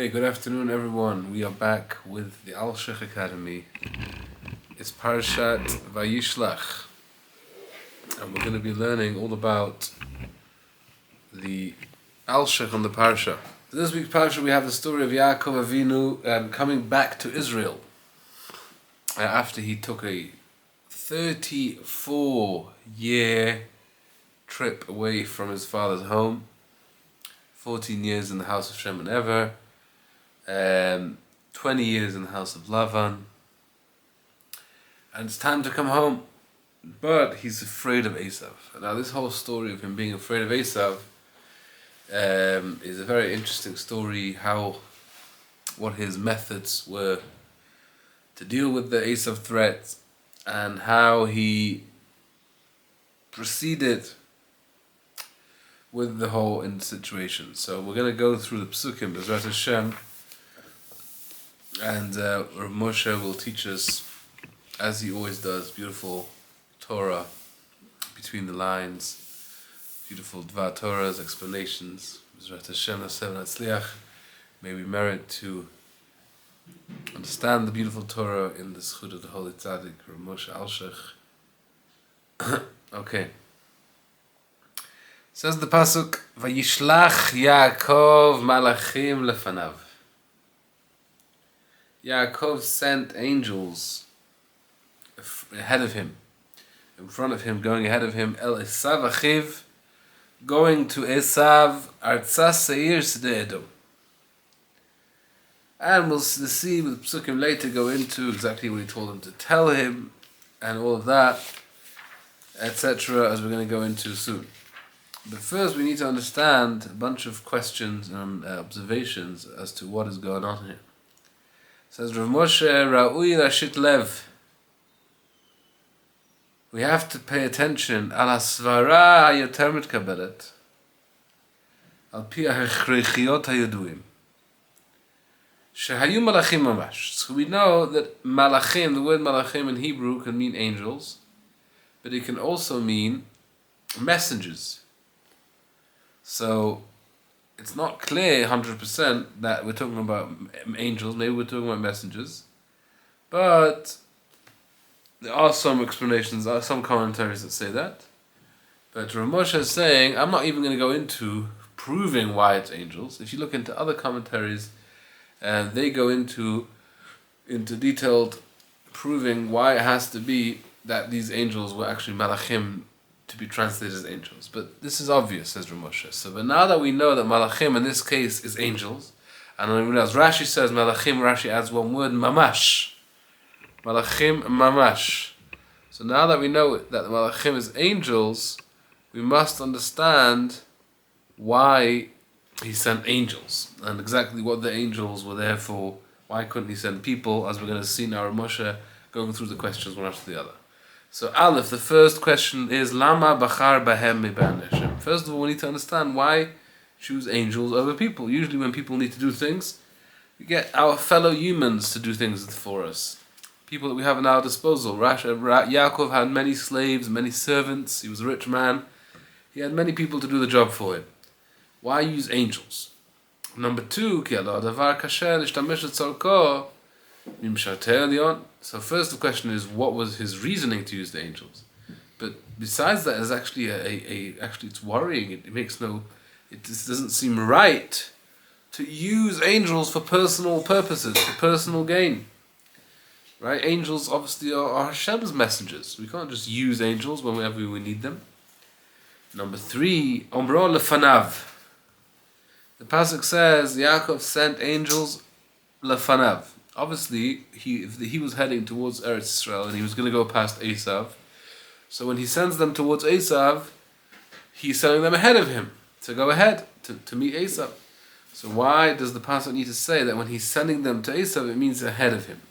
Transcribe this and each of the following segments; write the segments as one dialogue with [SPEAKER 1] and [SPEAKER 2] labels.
[SPEAKER 1] Hey, good afternoon, everyone. We are back with the Alshich Academy. It's Parashat Vayishlach, and we're going to be learning all about the Alshech on the Parsha. This week's Parsha, we have the story of Yaakov Avinu coming back to Israel after he took a 34-year trip away from his father's home. 14 years in the house of Shem and Ever. 20 years in the house of Lavan, and it's time to come home, but he's afraid of Esav. Now this whole story of him being afraid of Esav is a very interesting story, what his methods were to deal with the Esav threat, and how he proceeded with the whole situation. So we're going to go through the Psukim, B'ezrat Hashem, and Rabbi Moshe will teach us, as he always does, beautiful Torah between the lines, beautiful Dvar Torah's explanations. B'ezrat Hashem, Nasev Natzliach. May we merit to understand the beautiful Torah in the Zchut of the Holy Tzaddik, Rabbi Moshe Alshich. Okay. Says the pasuk, Vayishlach Yaakov malachim lefanav. Yaakov sent angels ahead of him, in front of him, going ahead of him, El Esav Achiv, going to Esav, Artzas Seir Sdei Edom. And we'll see with Psukim later go into exactly what he told him to tell him, and all of that, etc., as we're going to go into soon. But first we need to understand a bunch of questions and observations as to what is going on here. Says Rabbi Moshe, Ra'ui Rashit Lev. We have to pay attention. Al hasvara hayoter mitkabelet. Al pi ha'chreichiot hayaduim. Shehayu malachim mamash. So we know that malachim, the word malachim in Hebrew can mean angels, but it can also mean messengers. So it's not clear 100% that we're talking about angels, maybe we're talking about messengers, but there are some explanations, some commentaries that say that. But Rav Moshe is saying, I'm not even going to go into proving why it's angels. If you look into other commentaries, they go into detailed proving why it has to be that these angels were actually malachim, to be translated as angels. But this is obvious, says Rav Moshe. So, but now that we know that malachim in this case is angels, and as Rashi says malachim, Rashi adds one word, mamash. Malachim mamash. So now that we know that the malachim is angels, we must understand why he sent angels, and exactly what the angels were there for. Why couldn't he send people, as we're going to see now Rav Moshe going through the questions one after the other. So Aleph, the first question is Lama Bachar Bahem Miban Hashem. First of all, we need to understand why choose angels over people. Usually when people need to do things, we get our fellow humans to do things for us. People that we have at our disposal. Yaakov had many slaves, many servants. He was a rich man. He had many people to do the job for him. Why use angels? Number two, Ki Allah davar kasher l'shtamesh l'tzorko. So first the question is, what was his reasoning to use the angels? But besides that, is actually actually it's worrying. It just doesn't seem right to use angels for personal purposes, for personal gain. Right? Angels obviously are Hashem's messengers. We can't just use angels whenever we need them. Number three, Omro lefanav. The pasuk says Yaakov sent angels lefanav. Obviously, he was heading towards Eretz Israel and he was going to go past Esav. So when he sends them towards Esav, he's sending them ahead of him to go ahead to meet Esav. So why does the pasuk need to say that when he's sending them to Esav, it means ahead of him?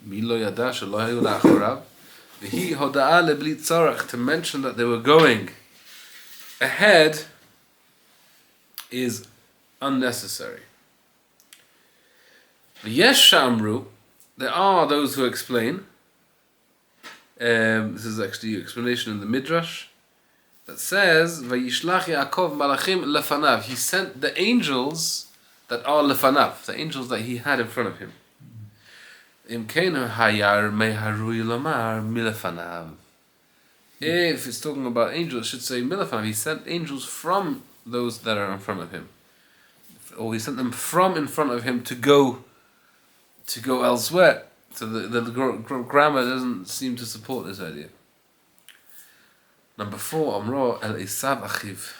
[SPEAKER 1] To mention that they were going ahead is unnecessary. Yesh Shamru. There are those who explain, this is actually an explanation in the Midrash, that says, Vayishlach Yaakov malachim lefanav. He sent the angels that are lefanav, the angels that he had in front of him. Imkenu hayar meharui lamar milefanav. If it's talking about angels, it should say milefanav. He sent angels from those that are in front of him, or he sent them from in front of him to go elsewhere. So the grammar doesn't seem to support this idea. Number 4, Amro el Esav achiv.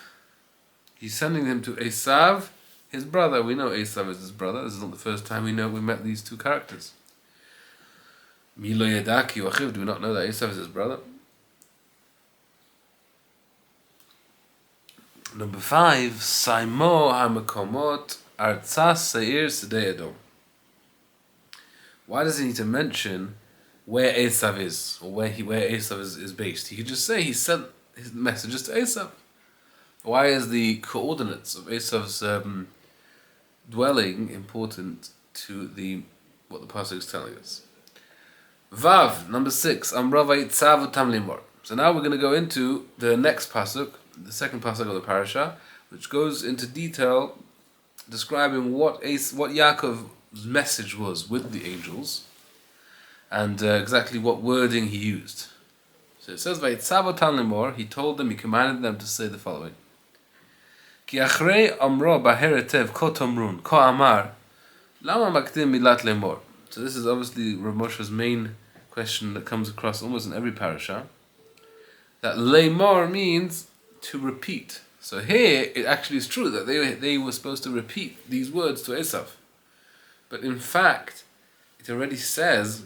[SPEAKER 1] He's sending them to Esav, his brother. We know Esav is his brother. This is not the first time we met these two characters. Milo yedaki achiv. Do we not know that Esav is his brother? Number 5, Saimo hamakomot artzas seir sedei Edom. Why does he need to mention where Esav is, or where Esav is based? He could just say he sent his messages to Esav. Why is the coordinates of Esav's dwelling important to what the pasuk is telling us? Vav, number 6, Amra vayitzav otam limor. So now we're going to go into the next pasuk, the second pasuk of the parasha, which goes into detail describing what Yaakov's message was with the angels, and exactly what wording he used. So it says, "Vayitzav otam limor." He told them, he commanded them to say the following: "Ki achrei amro baheretev ko tomrun ko amar lama makdim milat lemor." So this is obviously Rabbi Moshe's main question that comes across almost in every parasha. That lemor means to repeat. So here it actually is true that they were supposed to repeat these words to Esav. But in fact, it already says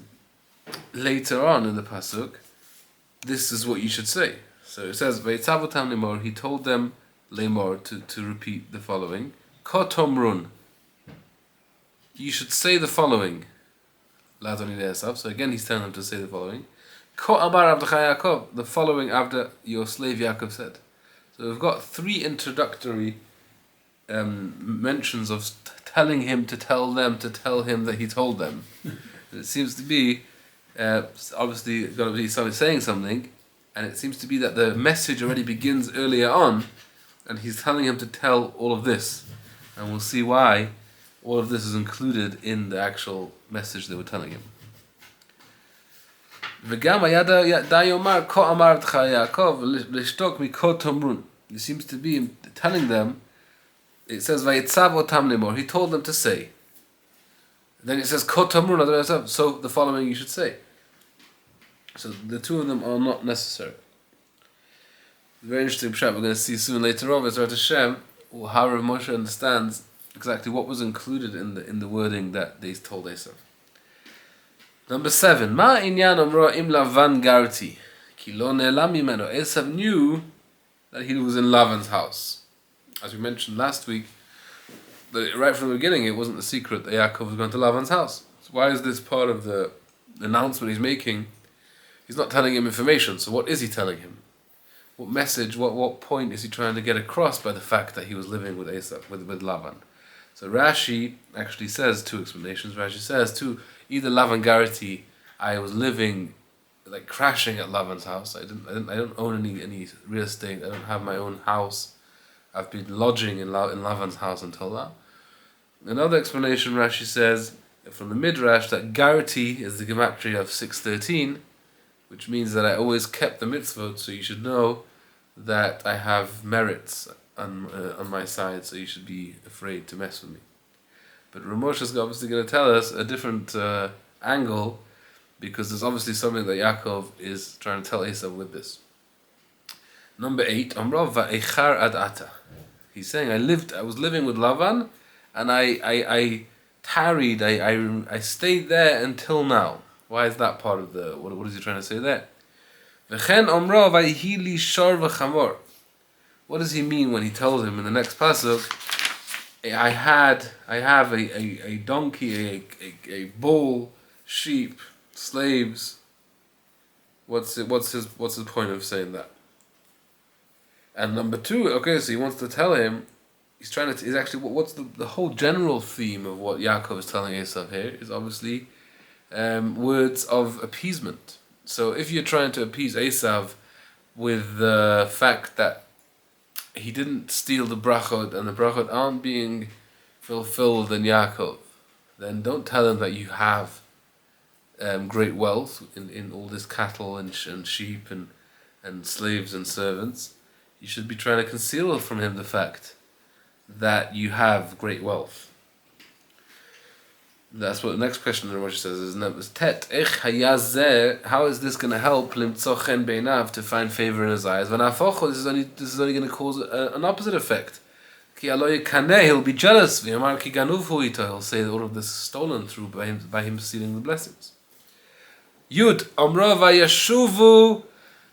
[SPEAKER 1] later on in the pasuk, this is what you should say. So it says, "Vayitzav otam lemor." He told them lemor to repeat the following: Ko tomrun. You should say the following. Ladoni Esav. So again, he's telling them to say the following: Ko amar avdecha Yaakov. The following after your slave Yaakov said. So we've got 3 introductory mentions of telling him to tell them to tell him that he told them. It seems to be obviously got to be somebody saying something, and it seems to be that the message already begins earlier on, and he's telling him to tell all of this, and we'll see why all of this is included in the actual message they were telling him. He seems to be telling them. It says Vayitzav otam lemor. He told them to say. Then it says Ko tomrun. So the following you should say. So the two of them are not necessary. Very interesting pshat. We're going to see soon later on, Bezrat Hashem, how Rabbi Moshe understands exactly what was included in the wording that they told Esav. Number 7, Ma inyan omro im Lavan garti, ki lo ne'elam mimeno. Esav knew that he was in Lavan's house. As we mentioned last week, that right from the beginning, it wasn't a secret that Yaakov was going to Lavan's house. So why is this part of the announcement he's making? He's not telling him information. So what is he telling him? What message? What point is he trying to get across by the fact that he was living with Esav, with Lavan? So Rashi actually says 2 explanations. Rashi says either Lavan garati, I was living, like crashing at Lavan's house. I don't own any real estate. I don't have my own house. I've been lodging in Lavan's house until now. Another explanation, Rashi says from the Midrash, that garati is the gematria of 613, which means that I always kept the mitzvot. So you should know that I have merits on my side. So you should be afraid to mess with me. But Rabbi Moshe is obviously going to tell us a different angle, because there's obviously something that Yaakov is trying to tell Esav with this. Number 8, Amrav va'echar ad ata. He's saying, I was living with Lavan, and I tarried, I stayed there until now. Why is that part of the, what is he trying to say there? V'chen Amrav va'hi li shor v'chamor. What does he mean when he tells him in the next pasuk, I have a donkey, a bull, sheep, slaves? What's his point of saying that? And number 2, okay, so he wants to tell him, he's actually, what's the whole general theme of what Yaakov is telling Esav here is obviously words of appeasement. So if you're trying to appease Esav with the fact that he didn't steal the brachot, and the brachot aren't being fulfilled in Yaakov, then don't tell him that you have great wealth in all this cattle and sheep and slaves and servants. You should be trying to conceal from him the fact that you have great wealth. That's what the next question in Rosh says is numbers tet. How is this going to help limtzochen beinav to find favor in his eyes? This is only going to cause an opposite effect. He'll be jealous. He'll say that all of this is stolen through by him stealing the blessings. Yud Omro vayashuvu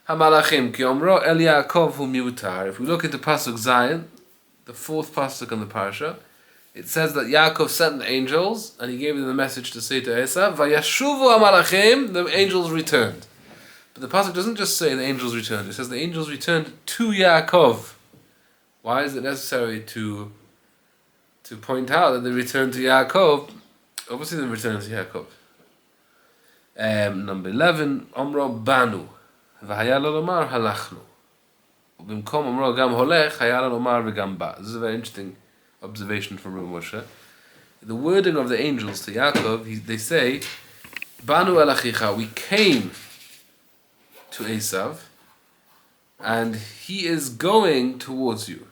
[SPEAKER 1] hamalachim ki Omro el Yaakov hu miutar. If we look into pasuk Zion, the fourth pasuk in the parasha, it says that Yaakov sent the angels and he gave them the message to say to Esav, vayashuvu hamalachim, the angels returned. But the pasuk doesn't just say the angels returned; it says the angels returned to Yaakov. Why is it necessary to point out that they returned to Yaakov? Obviously, they returned to Yaakov. Number 11, Omro Banu, v'haya lo lomar halachnu. Ubimkom Omro gam holech, haya lo lomar v'gam ba. This is a very interesting observation from Rabbi Moshe. The wording of the angels to Yaakov, they say, Banu el achicha, we came to Esav, and he is going towards you.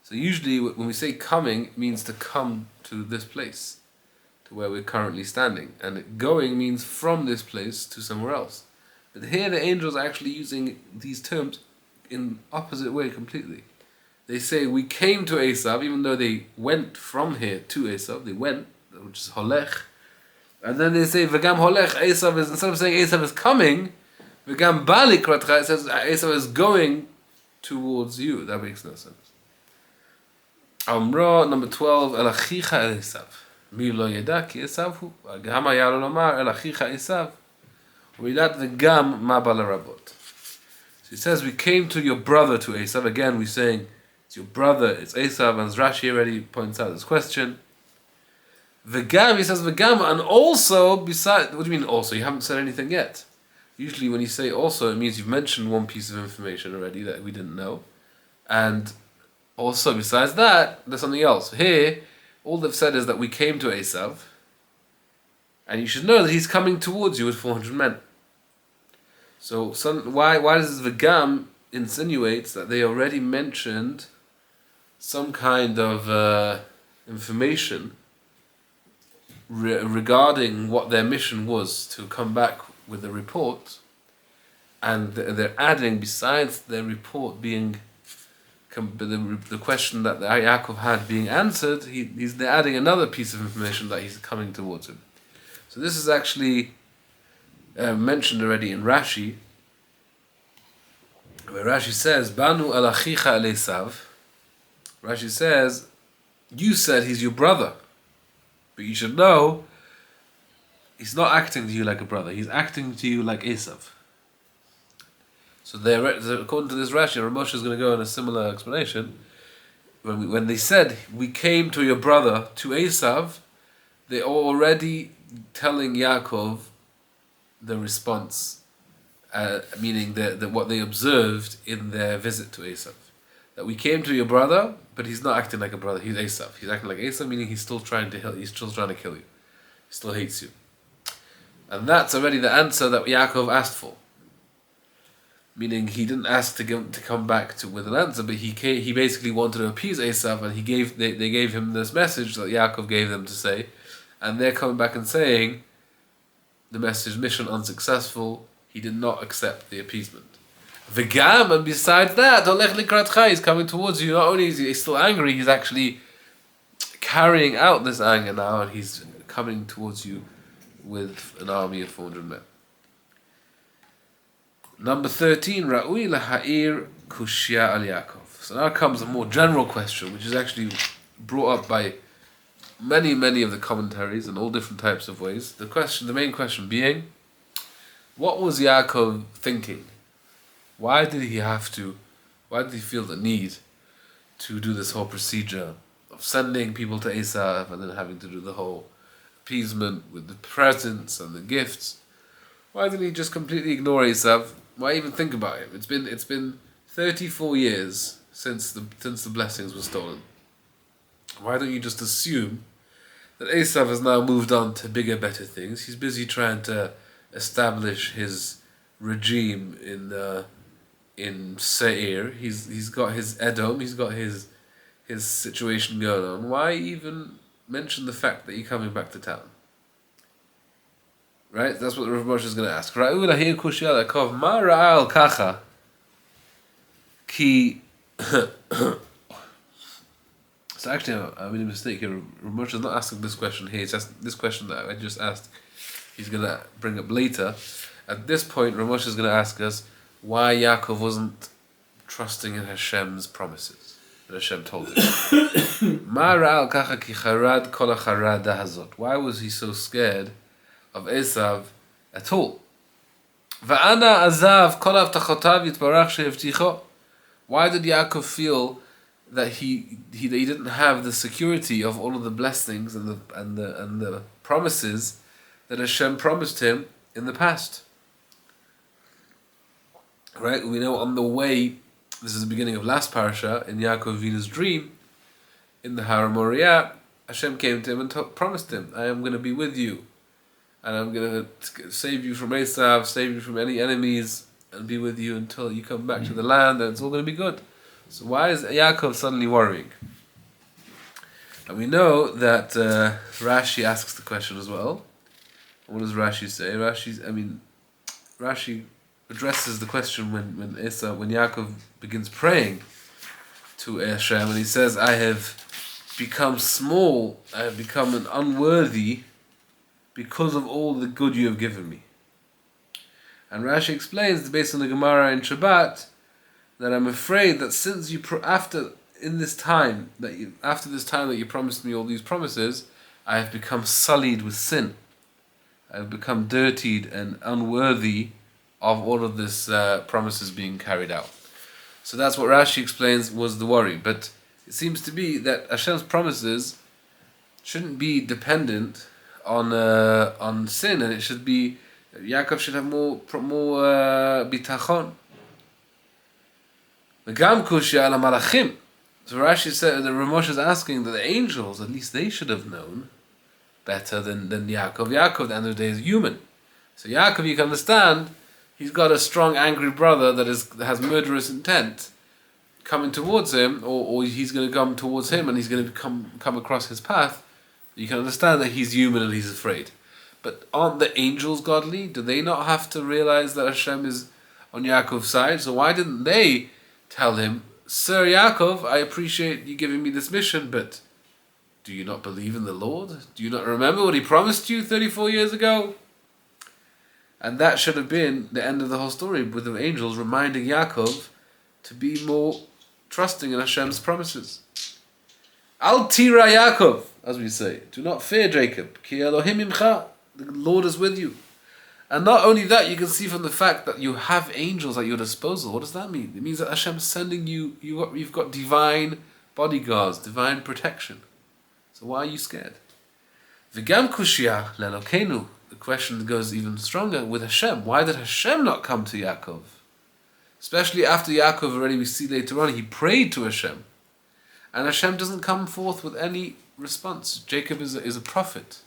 [SPEAKER 1] So usually when we say coming, it means to come to this place, to where we're currently standing. And going means from this place to somewhere else. But here the angels are actually using these terms in opposite way completely. They say we came to Esav, even though they went from here to Esav, they went, which is holech. And then they say v'gam holech, Esav is, instead of saying Esav is coming, v'gam balik ratcha, it says Esav is going towards you. That makes no sense. Amra, number 12, El Achicha El Esav. Mi lo yeda ki Esav hu. Gam haya lo lomar El Achicha Esav. Umidat v'gam ma ba l'rabot. So it says we came to your brother to Esav. Again, we're saying it's your brother, it's Esav, and Rashi already points out this question. V'gam, he says v'gam, and also beside. What do you mean also? You haven't said anything yet. Usually when you say also, it means you've mentioned one piece of information already that we didn't know. And also, besides that, there's something else. Here, all they've said is that we came to Esav, and you should know that he's coming towards you with 400 men. So, why does this V'gam insinuates that they already mentioned some kind of information regarding what their mission was to come back with a report, and they're adding, besides their report being the question that the Yaakov had being answered, they're adding another piece of information that he's coming towards him. So this is actually mentioned already in Rashi, where Rashi says, Banu el achicha el Esav. Rashi says, you said he's your brother, but you should know he's not acting to you like a brother, he's acting to you like Esav. So according to this Rashi, Rabbi Moshe is going to go in a similar explanation. When they said, we came to your brother, to Esav, they're already telling Yaakov the response, meaning what they observed in their visit to Esav. That we came to your brother, but he's not acting like a brother, he's Esav. He's acting like Esav, meaning he's still trying to kill you. He still hates you. And that's already the answer that Yaakov asked for. Meaning he didn't ask to come back with an answer, but he basically wanted to appease Esav, and they gave him this message that Yaakov gave them to say, and they're coming back and saying the message, mission unsuccessful, he did not accept the appeasement. V'gam, and besides that, Olech likratcha, he's coming towards you. Not only is he still angry, he's actually carrying out this anger now, and he's coming towards you with an army of 400 men. Number 13, Ra'ui laha'ir kushya al Yaakov. So now comes a more general question, which is actually brought up by many of the commentaries in all different types of ways. The main question being, what was Yaakov thinking? Why did he feel the need to do this whole procedure of sending people to Esav and then having to do the whole appeasement with the presents and the gifts? Why didn't he just completely ignore Esav? Why even think about him? It's been 34 years since the blessings were stolen. Why don't you just assume that Esav has now moved on to bigger, better things? He's busy trying to establish his regime in Seir. He's got his Edom. He's got his situation going on. Why even mention the fact that you're coming back to town? Right? That's what Rabbi Moshe is going to ask. Ra'u lahir kushya lekov ma ra'al kacha ki. So actually, I made a mistake here. Rabbi Moshe is not asking this question here. It's just this question that I just asked. He's going to bring up later. At this point, Rabbi Moshe is going to ask us why Yaakov wasn't trusting in Hashem's promises that Hashem told him. Ma ra'al kacha ki charad kol hacharada hazot. Why was he so scared of Esav at all? Va'ana azav kol avtachotav yitbarach she'evticho. Why did Yaakov feel that he didn't have the security of all of the blessings and the promises that Hashem promised him in the past? Right? We know on the way, this is the beginning of last parasha, in Yaakov Avinu's dream, in the Har Moriah, Hashem came to him and promised him, I am going to be with you, and I'm going to save you from Esav, save you from any enemies, and be with you until you come back to the land, and it's all going to be good. So why is Yaakov suddenly worrying? And we know that Rashi asks the question as well. What does Rashi say? Rashi addresses the question when Yaakov begins praying to Hashem, and he says, I have become small, I have become an unworthy because of all the good you have given me. And Rashi explains, based on the Gemara in Shabbat, that I'm afraid that since after this time that you promised me all these promises, I have become sullied with sin. I have become dirtied and unworthy of all of this promises being carried out. So that's what Rashi explains was the worry. But it seems to be that Hashem's promises shouldn't be dependent on sin, and it should be Yaakov should have more bitachon. The Gam kushya ala malachim. So Rashi said that Rabbi Moshe is asking that the angels, at least they should have known better than Yaakov. Yaakov, at the end of the day, is human. So Yaakov, you can understand, he's got a strong, angry brother that has murderous intent coming towards him, or he's going to come towards him and he's going to come across his path. You can understand that he's human and he's afraid. But aren't the angels godly? Do they not have to realize that Hashem is on Yaakov's side? So why didn't they tell him, Sir Yaakov, I appreciate you giving me this mission, but do you not believe in the Lord? Do you not remember what he promised you 34 years ago? And that should have been the end of the whole story, with the angels reminding Yaakov to be more trusting in Hashem's promises. Al tira Yaakov, as we say, do not fear Jacob, ki Elohim imcha, the Lord is with you. And not only that, you can see from the fact that you have angels at your disposal. What does that mean? It means that Hashem is sending you've got divine bodyguards, divine protection. So why are you scared? V'gam kushya le'Elokeinu. The question goes even stronger with Hashem. Why did Hashem not come to Yaakov? Especially after Yaakov, already we see later on, he prayed to Hashem. And Hashem doesn't come forth with any response. Jacob is a prophet.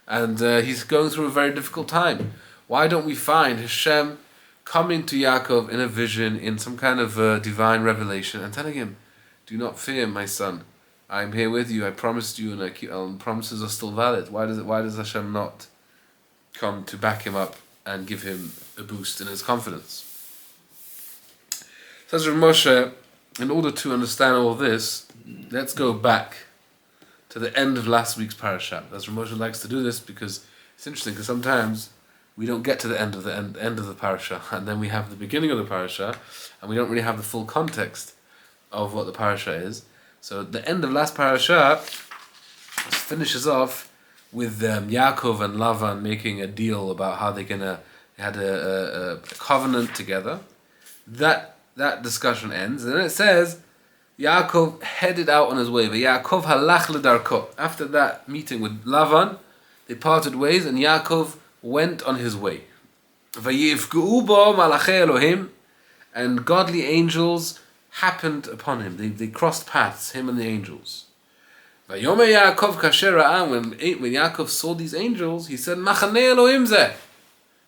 [SPEAKER 1] And he's going through a very difficult time. Why don't we find Hashem coming to Yaakov in a vision, in some kind of divine revelation, and telling him, do not fear, my son. I'm here with you. I promised you, and promises are still valid. Why does Hashem not come to back him up and give him a boost in his confidence? Says Rabbi Moshe, in order to understand all this, let's go back to the end of last week's parasha. As Rabbi Moshe likes to do this because it's interesting, because sometimes we don't get to the end of the parasha, and then we have the beginning of the parasha, and we don't really have the full context of what the parasha is. So the end of last parasha finishes off with Yaakov and Lavan making a deal about how they had a covenant together. That discussion ends, and then it says Yaakov headed out on his way. But Yaakov halach ledarko. After that meeting with Lavan, they parted ways, and Yaakov went on his way. Vayifg'u bo malachei Elohim, and godly angels happened upon him. They crossed paths, him and the angels. Vayomer Yaakov kasher ra'ah, when Yaakov saw these angels, he said, Machanei Elohim zeh.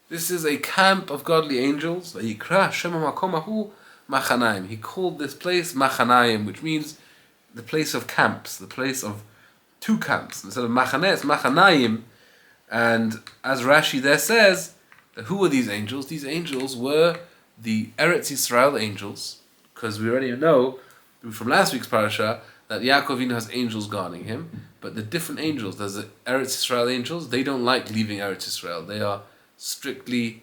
[SPEAKER 1] This is a camp of godly angels. Vayikra Shem hamakom hahu Machanayim. He called this place Machanayim, which means the place of camps, the place of two camps. Instead of Machaneh, it's Machanayim. And as Rashi there says, who were these angels? These angels were the Eretz Yisrael angels, because we already know from last week's parasha that Yaakov Avinu has angels guarding him, but the different angels, there's the Eretz Yisrael angels, they don't like leaving Eretz Yisrael. They are strictly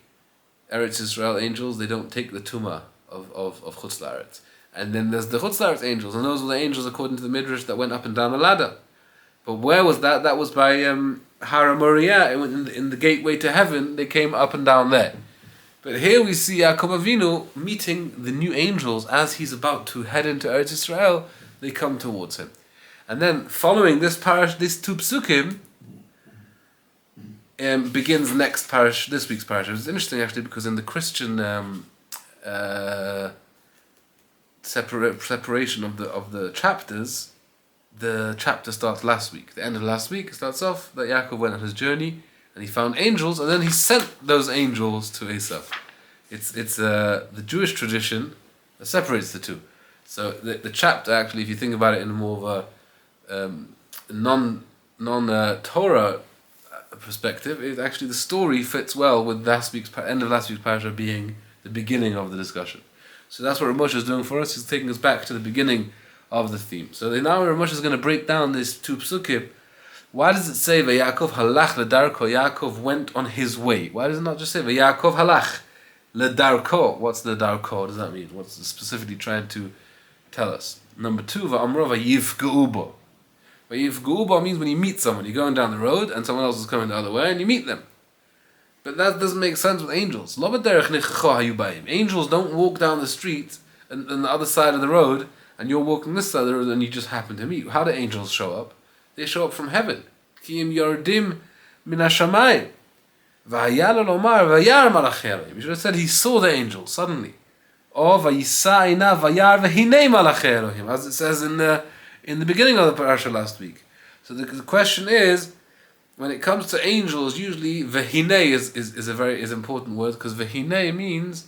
[SPEAKER 1] Eretz Yisrael angels. They don't take the tumah of Chutz La'aretz. And then there's the Chutz La'aretz angels, and those were the angels according to the Midrash that went up and down the ladder. But where was that? That was by Hara Moriah, in the gateway to heaven. They came up and down there. But here we see Yaakov Avinu meeting the new angels as he's about to head into Eretz Yisrael. They come towards him, and then following this parish, this two psukim, begins this week's parish. It's interesting actually because in the Christian separation of the chapters, the chapter starts last week. The end of last week starts off that Yaakov went on his journey and he found angels, and then he sent those angels to Esav. It's the Jewish tradition that separates the two. So the chapter actually, if you think about it in more of a non-Torah perspective, it actually, the story fits well with end of last week's parasha being the beginning of the discussion. So that's what Rabbi Moshe is doing for us. He's taking us back to the beginning of the theme. So now Rabbi Moshe is going to break down these two psukim. Why does it say Vayakov halach ledarko? Yaakov went on his way. Why does it not just say Vayakov halach ledarko? What's the darko? What does that mean? What's it specifically trying to tell us? Number two, va'amro vayivgeubo. Vayivgeubo means when you meet someone, you're going down the road and someone else is coming the other way and you meet them. But that doesn't make sense with angels. Angels don't walk down the street and on the other side of the road and you're walking this side of the road and you just happen to meet. How do angels show up? They show up from heaven. Ki yordim min hashamayim. V'hayala lomar v'yar malachei Elohim. You should have said he saw the angels suddenly. Or v'yisa einav v'yar v'hinei malachei Elohim, as it says in the beginning of the parasha last week. So the question is, when it comes to angels, usually v'hinei is a very important word, because v'hinei means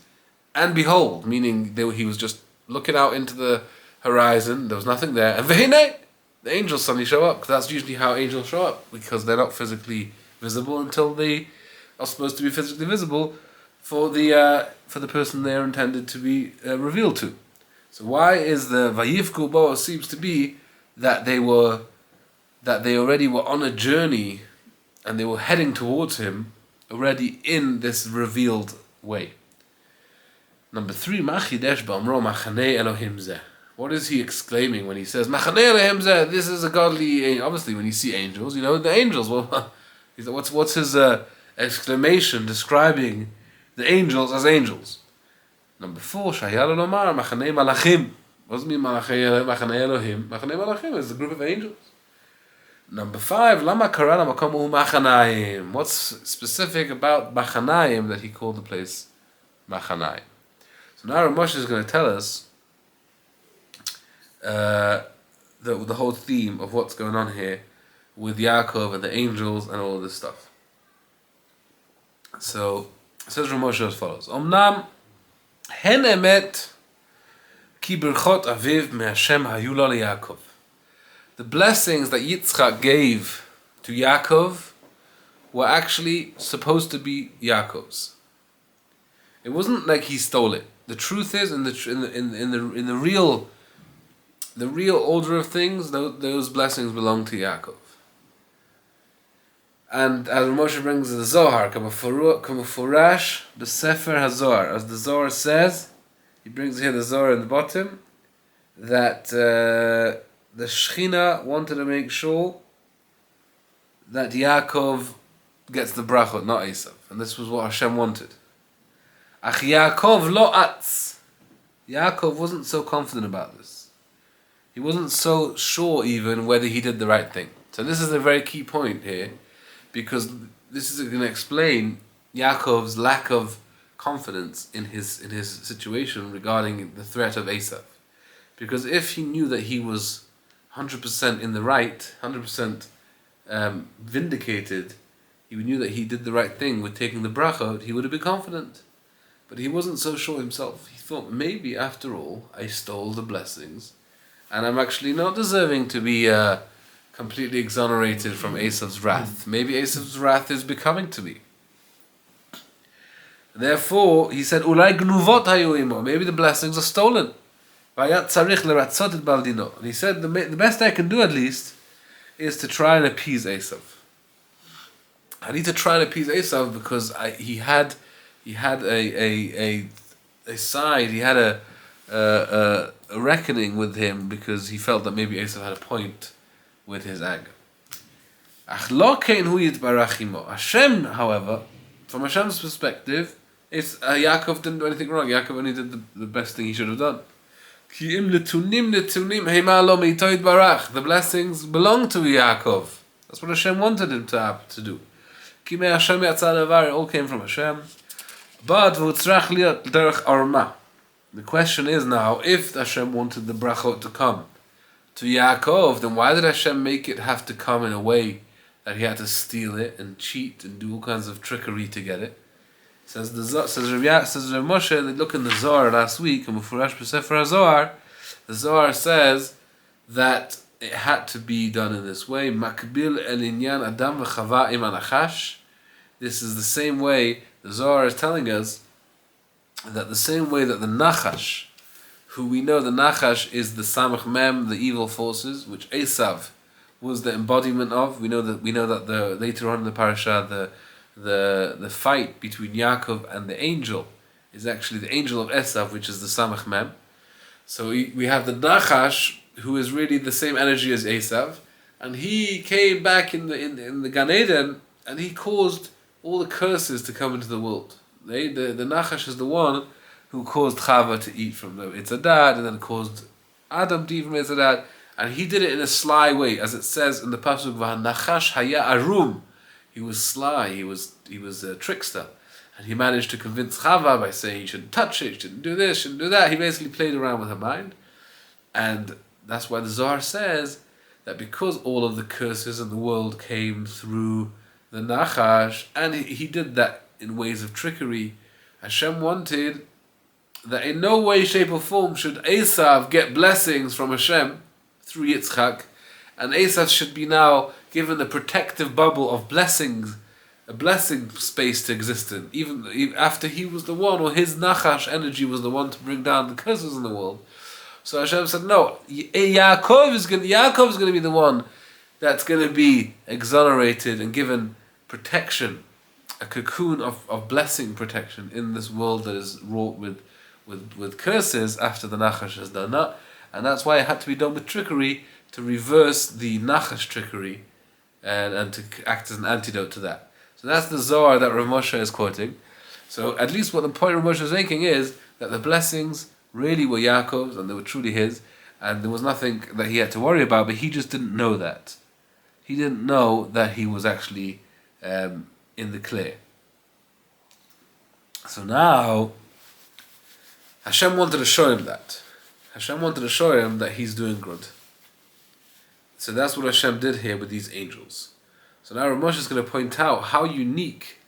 [SPEAKER 1] and behold, meaning he was just looking out into the horizon, there was nothing there, and v'hinei, the angels suddenly show up, because that's usually how angels show up, because they're not physically visible until they are supposed to be physically visible for the person they're intended to be revealed to. So why is the Vayivku Bo seems to be that they already were on a journey and they were heading towards him already in this revealed way. Number three, Machidesh Ba'amro Machanei Elohim Zeh. What is he exclaiming when he says Machanei Elohim Zeh? This is a godly. Obviously, when you see angels, the angels. Well, what's his exclamation describing the angels as angels? Number four, Shayal Lomar Machanei Malachim. What does it mean Machanei Elohim? Machanei Malachim is a group of angels. Number five, Lama Karana Makamu Machanayim. What's specific about Machanayim that he called the place Machanayim? So now Rabbi Moshe is going to tell us the whole theme of what's going on here with Yaakov and the angels and all this stuff. So it says Rabbi Moshe as follows: Omnam hen emet ki berchot aviv me'Hashem hayu lo leYaakov. The blessings that Yitzchak gave to Yaakov were actually supposed to be Yaakov's. It wasn't like he stole it. The truth is, in the real order of things, those blessings belong to Yaakov. And as Moshe brings the Zohar, Kamufurash b'Sefer HaZohar, as the Zohar says, he brings here the Zohar in the bottom, that the Shechina wanted to make sure that Yaakov gets the brachot, not Esav. And this was what Hashem wanted. Ach Yaakov lo atz. Yaakov wasn't so confident about this. He wasn't so sure even whether he did the right thing. So this is a very key point here, because this is going to explain Yaakov's lack of confidence in his situation regarding the threat of Esav. Because if he knew that he was 100% in the right, 100% vindicated, he knew that he did the right thing with taking the bracha, he would have been confident. But he wasn't so sure himself. He thought, maybe after all, I stole the blessings, and I'm actually not deserving to be completely exonerated from Esav's wrath. Maybe Esav's wrath is becoming to me. Therefore, he said, Ulai gnuvot hayu imo. Maybe the blessings are stolen. And he said, the best I can do at least is to try and appease Esav. I need to try and appease Esav because he had a side, he had a reckoning with him because he felt that maybe Esav had a point with his anger. Hashem, however, from Hashem's perspective, it's Yaakov didn't do anything wrong. Yaakov only did the best thing he should have done. The blessings belong to Yaakov. That's what Hashem wanted him to do. It all came from Hashem. But the question is now, if Hashem wanted the brachot to come to Yaakov, then why did Hashem make it have to come in a way that he had to steal it and cheat and do all kinds of trickery to get it? Says Rabbi Moshe, they look in the Zohar last week, and Mufurash B'Sefer HaZohar, the Zohar says that it had to be done in this way. Makbil el inyan Adam v'Chava im anachash. This is the same way the Zohar is telling us that the same way that the Nachash, who we know the Nachash is the Samach Mem, the evil forces, which Esav was the embodiment of. We know that later on in the parasha, the fight between Yaakov and the angel is actually the angel of Esav, which is the Samach Mem. So we have the Nachash, who is really the same energy as Esav, and he came back in the Gan Eden, and he caused all the curses to come into the world. The Nachash is the one who caused Chava to eat from the Itzadat, and then caused Adam to eat from Itzadat, and he did it in a sly way, as it says in the pasuk V'Nachash Haya Arum. He was sly. He was a trickster, and he managed to convince Chava by saying you shouldn't touch it, you shouldn't do this, shouldn't do that. He basically played around with her mind, and that's why the Zohar says that because all of the curses in the world came through the Nachash, and he did that in ways of trickery, Hashem wanted that in no way, shape or form should Esav get blessings from Hashem through Yitzchak, and Esav should be now given the protective bubble of blessings, a blessing space to exist in, even after he was the one, or his Nachash energy was the one to bring down the curses in the world. So Hashem said, no, Yaakov is going to be the one that's going to be exonerated and given protection, a cocoon of blessing protection in this world that is wrought with curses after the Nachash has done that. And that's why it had to be done with trickery to reverse the Nachash trickery and to act as an antidote to that. So that's the Zohar that Rabbi Moshe is quoting. So at least what the point Rabbi Moshe is making is that the blessings really were Yaakov's and they were truly his, and there was nothing that he had to worry about, but he just didn't know that. He didn't know that he was actually in the clear. So now, Hashem wanted to show him that. Hashem wanted to show him that he's doing good. So that's what Hashem did here with these angels. So now Rav Moshe is going to point out how unique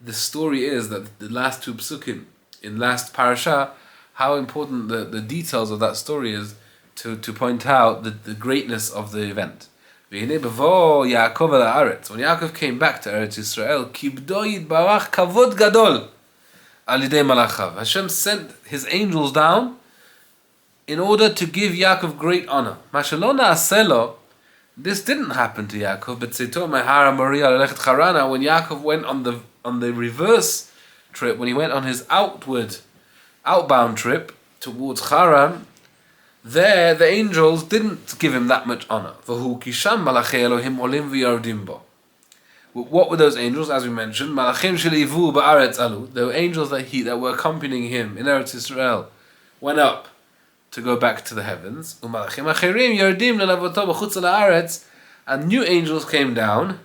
[SPEAKER 1] the story is, that the last two psukim in last parasha, how important the details of that story is to point out the greatness of the event. When Yaakov came back to Eretz Yisrael, kibdo yitbarach kavod gadol al yidei malachav. Hashem sent his angels down in order to give Yaakov great honor. Mashallah na'aselo. This didn't happen to Yaakov, but when Yaakov went on the reverse trip, when he went on his outbound trip towards Haran, there the angels didn't give him that much honor. What were those angels? As we mentioned, they were angels that were accompanying him in Eretz Yisrael, went up to go back to the heavens, and new angels came down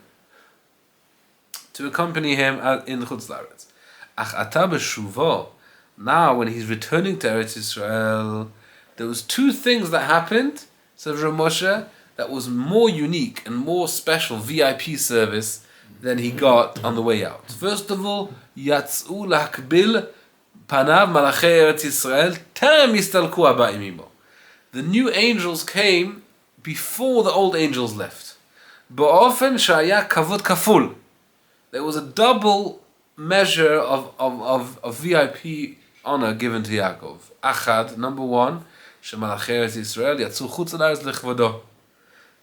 [SPEAKER 1] to accompany him in Chutz La'aretz. Now, when he's returning to Eretz Yisrael, there was two things that happened, says Rav Moshe, that was more unique and more special VIP service than he got on the way out. First of all, Yatz'u Lakbil Panav Malachei Eretz Yisrael Terem Yistalku Aba'im Imo. The new angels came before the old angels left. Ba'ofen Shaya Kavod Kaful. There was a double measure of VIP honor given to Yaakov. Achad, number one, Shemalachei Eretz Yisrael Yatzu Chutz La'aretz Lechvodo.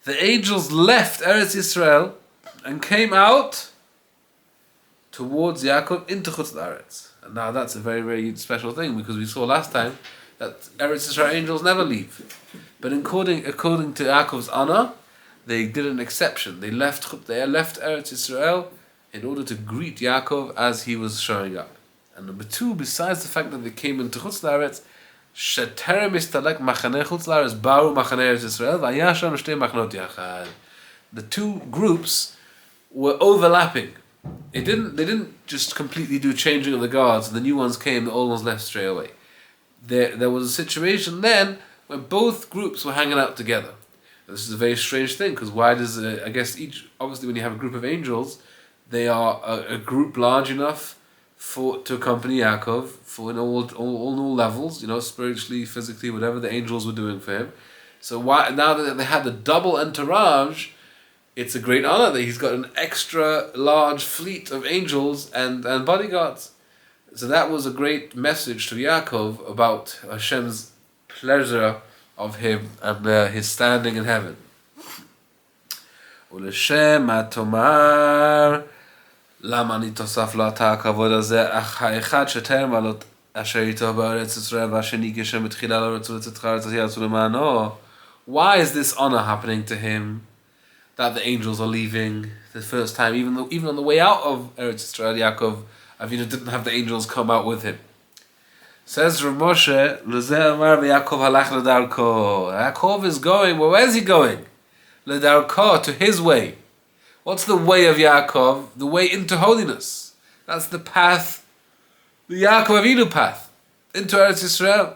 [SPEAKER 1] The angels left Eretz Yisrael and came out towards Yaakov into Chutz La'aretz. And now that's a very, very special thing, because we saw last time that Eretz Yisrael angels never leave. But according to Yaakov's honor, they did an exception. They left Eretz Yisrael in order to greet Yaakov as he was showing up. And number two, besides the fact that they came into Chutz La'aretz, Sheterem istalek machaneh Chutz La'aretz baru machaneh Eretz Yisrael v'ayasham shtei machnot yachad. The two groups were overlapping. They didn't just completely do changing of the guards. The new ones came, the old ones left straight away. There was a situation then where both groups were hanging out together. This is a very strange thing, because why does I guess obviously when you have a group of angels, they are a group large enough to accompany Yaakov for in all levels, spiritually, physically, whatever the angels were doing for him. So why now that they had the double entourage, it's a great honor that he's got an extra large fleet of angels and bodyguards. So that was a great message to Yaakov about Hashem's pleasure of him and his standing in heaven. ולשם התאמר למה אני תוסף לו אתה הכבוד הזה אך האחד שטרם עלות אשר איתו בארץ ישראל והשני כשם בתחילה לא רצו לצאתך ארץ יצאו למענו. Why is this honor happening to him, that the angels are leaving the first time, even on the way out of Eretz Yisrael? Yaakov Avinu didn't have the angels come out with him. Says Rabbi Moshe, Lezeh Amar v'Yaakov halach ledarko. Yaakov is going, well, where's he going? Ledarko, to his way. What's the way of Yaakov? The way into holiness. That's the path, the Yaakov Avinu path, into Eretz Yisrael.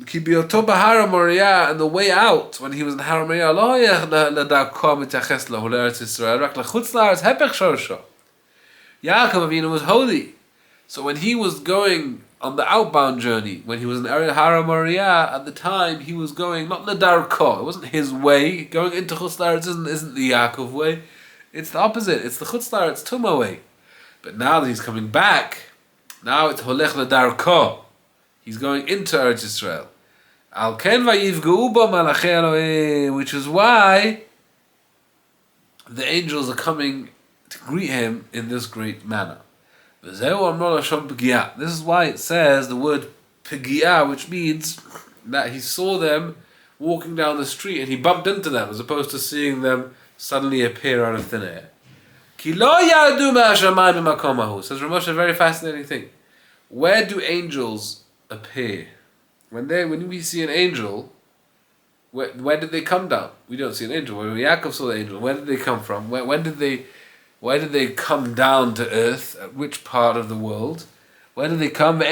[SPEAKER 1] Ki b'yoto b'Har HaMoriah, and the way out, when he was in Har HaMoriah, lo yach ledarko mityaches lahu le'Eretz Yisrael, rak lechutz la'aretz hepech shorsho. Yaakov Avinu was holy. So when he was going on the outbound journey, when he was in Har HaMoriah, at the time he was going not ledarko. It wasn't his way. Going into Chutz La'aretz isn't the Yaakov way. It's the opposite. It's the Chutz La'aretz Tuma way. But now that he's coming back, now it's holech ledarko. He's going into Eretz Yisrael. Al ken vayivgeu bo malachei Elohim, which is why the angels are coming to greet him in this great manner. This is why it says the word pegia, which means that he saw them walking down the street and he bumped into them, as opposed to seeing them suddenly appear out of thin air. Says Rav Moshe, a very fascinating thing. Where do angels appear? When we see an angel, where did they come down? We don't see an angel. When Yaakov saw the angel, where did they come from? Why did they come down to earth? At which part of the world? Where did they come? The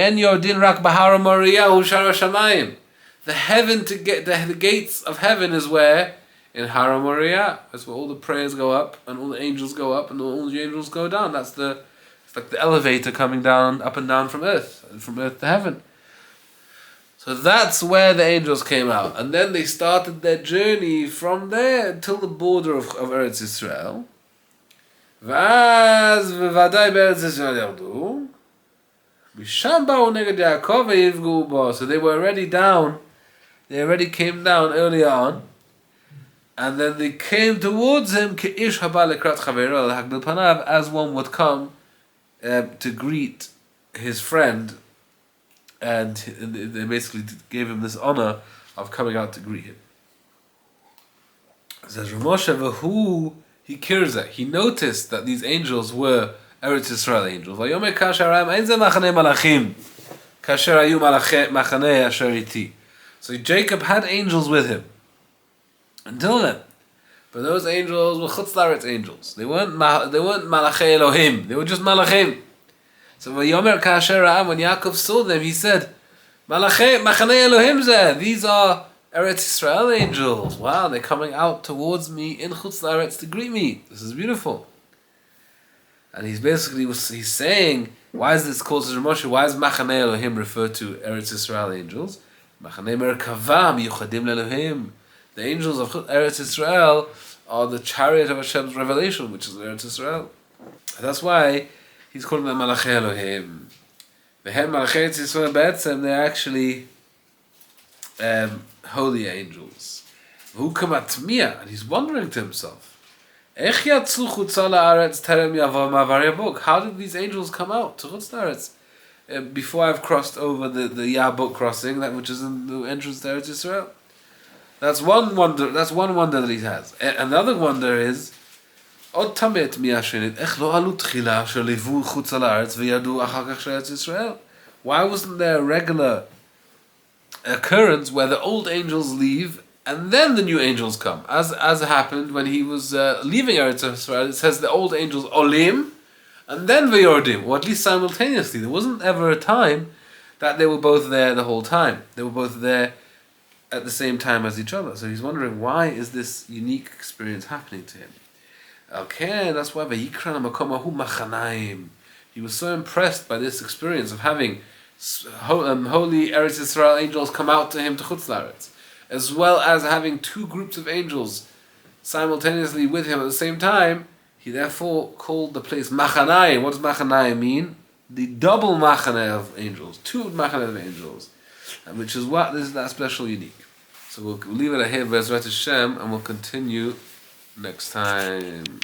[SPEAKER 1] heaven the gates of heaven is where? In Har HaMoriah. That's where all the prayers go up and all the angels go up and all the angels go down. It's like the elevator coming down, up and down from earth to heaven. So that's where the angels came out. And then they started their journey from there until the border of Eretz Yisrael. ואז בוודאי בארץ ישראל ירדו משם באו נגד יעקב ויפגעו בו. So they already came down earlier on, and then they came towards him כאיש הבא לקראת חברו להגדיל פניו, as one would come to greet his friend, and they basically gave him this honor of coming out to greet him. It says Rav Moshe v'hu he noticed that these angels were Eretz Yisrael angels. So Jacob had angels with him until then, but those angels were Chutz La'aretz angels. They weren't Malachei Elohim. They were just Malachim. So when Yaakov saw them, he said, Malachei Machanei Elohim zeh. These are Eretz Israel angels. Wow, they're coming out towards me in Chutz La'aretz to greet me. This is beautiful. And he's saying, why is this called Rabbi Moshe? Why is Machanei Elohim referred to Eretz Israel angels? Machanei Merkava Miyuchadim Le'Elohim. The angels of Eretz Israel are the chariot of Hashem's revelation, which is Eretz Israel. And that's why he's calling them Malachei Elohim. The Hem Malachei Eretz Israel Be'etzem, they're actually holy angels. Who come at Mia? And he's wondering to himself, how did these angels come out to Chutz La'aretz before I've crossed over the Yabok crossing, that which is in the entrance to Eretz Israel? That's one wonder. That's one wonder that he has. Another wonder is, why wasn't there a regular occurrence where the old angels leave and then the new angels come, as happened when he was leaving Eretz Israel? It says the old angels olim, and then veyordim, or at least simultaneously. There wasn't ever a time that they were both there the whole time. They were both there at the same time as each other. So he's wondering, why is this unique experience happening to him? Okay, that's why Vayikran Makomahu Machanaim. He was so impressed by this experience of having holy Eretz Israel angels come out to him to Chutz La'aretz, as well as having two groups of angels simultaneously with him at the same time. He therefore called the place Machanai. What does Machanai mean? The double Machanai of angels, two Machanai of angels, and which is what this is that special unique. So we'll leave it here, Bezrat Hashem, and we'll continue next time.